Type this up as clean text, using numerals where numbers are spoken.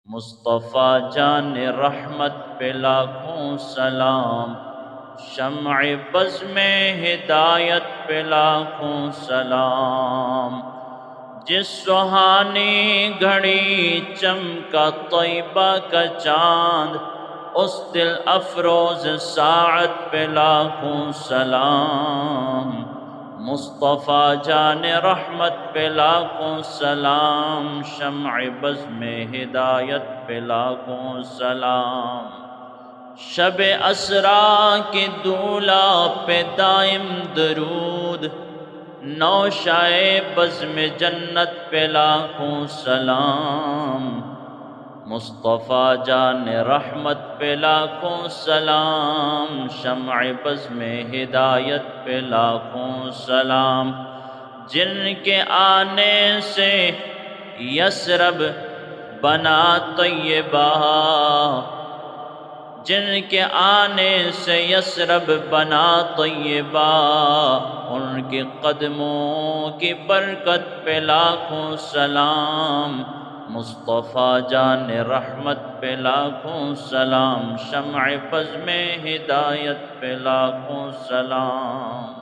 مصطفیٰ جان رحمت پہ لاکھوں سلام، شمع بز میں ہدایت پہ لاکھوں سلام۔ جس سہانی گھڑی چمکا طیبہ کا چاند، اس دل افروز ساعت پہ لاکھوں سلام۔ مصطفیٰ جان رحمت پہ لاکھوں سلام، شمع بز میں ہدایت پہ لاکھوں سلام۔ شب اسرا کے دولا پہ دائم درود، نوشائے بزم جنت پہ لاکھوں سلام۔ مصطفیٰ جان رحمت پہ لاکھوں سلام، شمع بزم ہدایت پہ لاکھوں سلام۔ جن کے آنے سے یثرب بنا طیبہ، جن کے آنے سے یثرب بنا طیبہ، ان کے قدموں کی برکت پہ لاکھوں سلام۔ مصطفیٰ جان رحمت پہ لاکھوں سلام، شمع بزم ہدایت پہ لاکھوں سلام۔